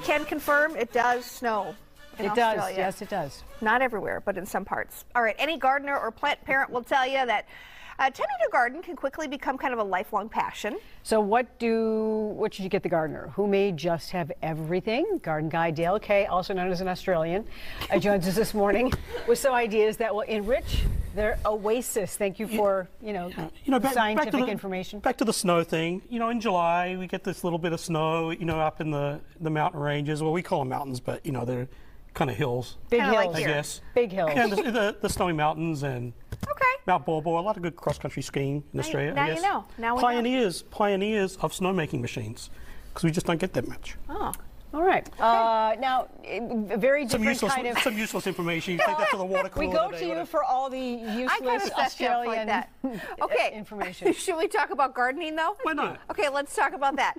can confirm it does snow in Australia. Does, yes, it does. Not everywhere, but in some parts. All right, any gardener or plant parent will tell you that tending a garden can quickly become kind of a lifelong passion. So what should you get the gardener? Who may just have everything? Garden guy Dale Kay, also known as an Australian, joins us this morning with some ideas that will enrich their oasis. Thank you for, scientific information. Back to the snow thing. In July we get this little bit of snow, up in the mountain ranges. Well, we call them mountains, but they're kind of hills. Big Kinda hills, like I guess. Big hills. Yeah, the snowy mountains and Okay. Mount Baw, a lot of good cross-country skiing in Australia. Now I guess. you know. Now we Pioneers of snowmaking machines, because we just don't get that much. know. All right. Now, very different some useless information. You take that to the water cooler. We go today, to you whatever. for all the I kind of useless set you up like Australian that. Okay. information. Should we talk about gardening, though? Why not? Okay, let's talk about that.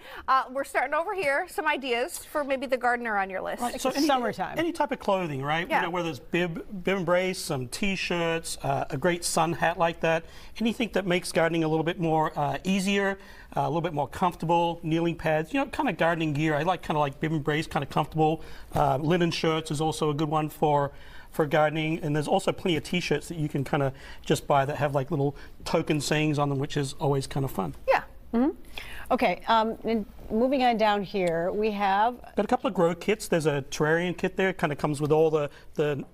We're starting over here. Some ideas for maybe the gardener on your list. Right, Summertime. Any type of clothing, right? Yeah. Whether it's bib and brace, some T-shirts, a great sun hat like that. Anything that makes gardening a little bit more easier, a little bit more comfortable. Kneeling pads, kind of gardening gear. I like kind of like bib and brace, kind of comfortable. Linen shirts is also a good one for gardening, and there's also plenty of T-shirts that you can kind of just buy that have like little token sayings on them, which is always kind of fun. Yeah. Mm-hmm. Okay, and moving on down here, we have got a couple of grow kits. There's a terrarium kit there. It kind of comes with all the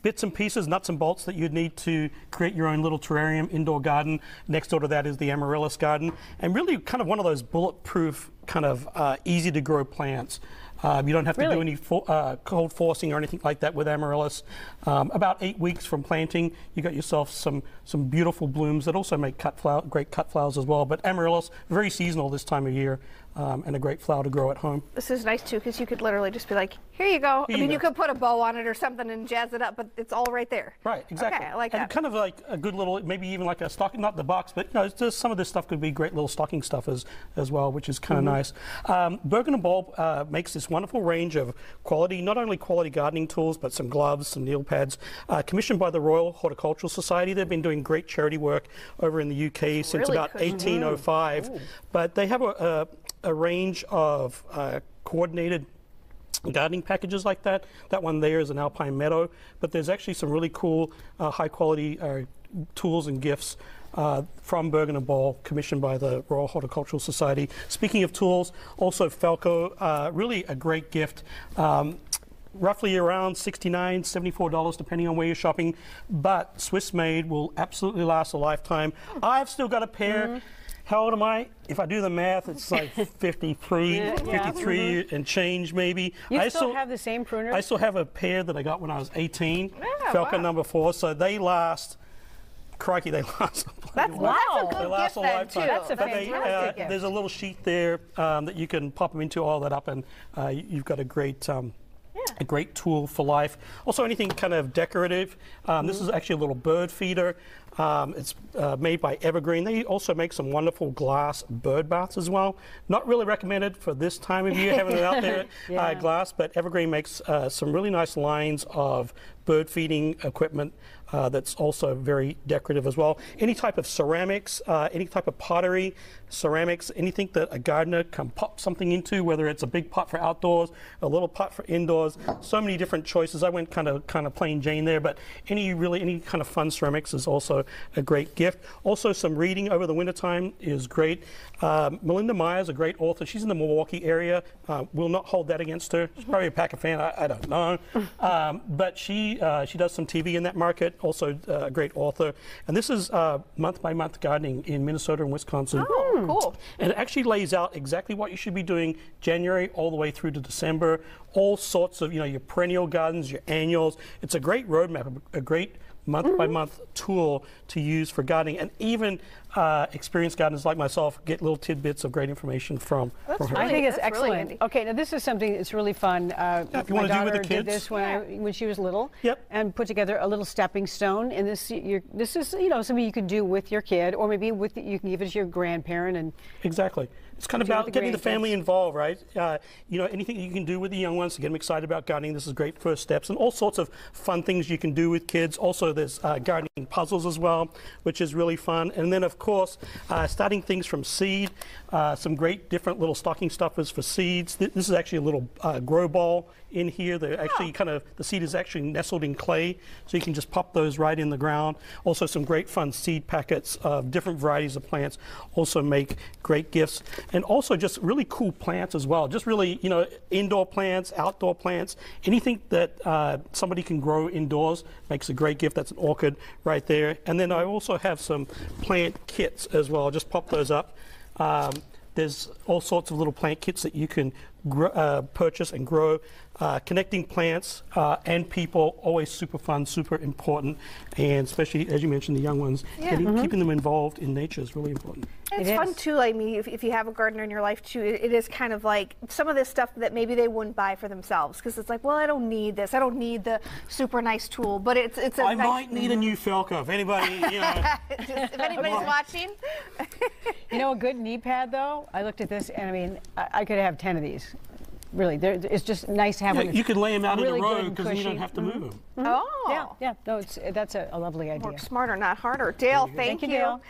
bits and pieces, nuts and bolts that you'd need to create your own little terrarium indoor garden. Next door to that is the amaryllis garden, and really kind of one of those bulletproof kind of easy to grow plants. You don't have to do any cold forcing or anything like that with amaryllis. About 8 weeks from planting, you got yourself some beautiful blooms that also make great cut flowers as well. But amaryllis, very seasonal this time of year, and a great flower to grow at home. This is nice too, because you could literally just be like, here you go. You could put a bow on it or something and jazz it up, but it's all right there. Right, exactly. Okay, I like and that. Kind of like a good little, maybe even like a stocking, not the box, but just some of this stuff could be great little stocking stuff as well, which is kind of nice. Bergen & Ball makes this wonderful range of quality, not only quality gardening tools, but some gloves, some kneel pads, commissioned by the Royal Horticultural Society. They've been doing great charity work over in the UK since really about cool. 1805. But they have a range of coordinated gardening packages like that. That one there is an alpine meadow, but there's actually some really cool high quality tools and gifts from Bergen & Ball, commissioned by the Royal Horticultural Society. Speaking of tools, also Falco, really a great gift. Roughly around $69, $74, depending on where you're shopping, but Swiss made, will absolutely last a lifetime. I've still got a pair. How old am I? If I do the math, it's like 53 and change maybe. You still have the same pruners? I still have a pair that I got when I was 18, Yeah, Falco wow. number 4, so they last, crikey, they last. That's a They good last gift a then, lifetime. too. That's a But fantastic gift. there's a little sheet there that you can pop them into, all that up, and you've got a great tool for life. Also anything kind of decorative. This is actually a little bird feeder. It's made by Evergreen. They also make some wonderful glass bird baths as well. Not really recommended for this time of year, having it out there glass, but Evergreen makes some really nice lines of bird feeding equipment that's also very decorative as well. Any type of ceramics, any type of pottery, ceramics, anything that a gardener can pop something into, whether it's a big pot for outdoors, a little pot for indoors. So many different choices. I went kind of plain Jane there, but any kind of fun ceramics is also a great gift. Also, some reading over the wintertime is great. Melinda Myers, a great author. She's in the Milwaukee area. Will not hold that against her. She's probably a Packer fan. I don't know. But she does some TV in that market. Also a great author. And this is month by month gardening in Minnesota and Wisconsin. Oh, cool. And it actually lays out exactly what you should be doing January all the way through to December. All sorts of, your perennial gardens, your annuals. It's a great roadmap, a great month-by-month tool to use for gardening, and even experienced gardeners like myself get little tidbits of great information from her. I think it's That's really excellent. handy. Okay, now this is something that's really fun. if you My want to do with the daughter kids. did this when she was little, Yep. and put together a little stepping stone. And this is something you can do with your kid, or maybe you can give it to your grandparent. And Exactly. It's kind of Do it with about the getting the grandkids. family involved, right? Anything that you can do with the young ones to get them excited about gardening, this is great first steps. And all sorts of fun things you can do with kids. Also, there's gardening puzzles as well, which is really fun. And then, of course, starting things from seed, some great different little stocking stuffers for seeds. This is actually a little grow ball in here. They're actually the seed is actually nestled in clay, so you can just pop those right in the ground. Also, some great fun seed packets of different varieties of plants also make great gifts. And also just really cool plants as well. Just really, indoor plants, outdoor plants, anything that somebody can grow indoors makes a great gift. That's an orchid right there. And then I also have some plant kits as well. I'll just pop those up. There's all sorts of little plant kits that you can purchase and grow. Connecting plants and people, always super fun, super important, and especially, as you mentioned, the young ones, keeping them involved in nature is really important. And it's fun too. I mean, if you have a gardener in your life too, it is kind of like some of this stuff that maybe they wouldn't buy for themselves, because it's like, well, I don't need this. I don't need the super nice tool, but it's a I nice, might need a new Felco if anybody, if anybody's watching. A good knee pad though. I looked at this, and I mean, I could have 10 of these. Really, it's just nice to have one. You could lay them out really in a row good because you don't have to move them. Oh. Yeah. No, that's a lovely idea. Work smarter, not harder. Dale, thank you. Dale.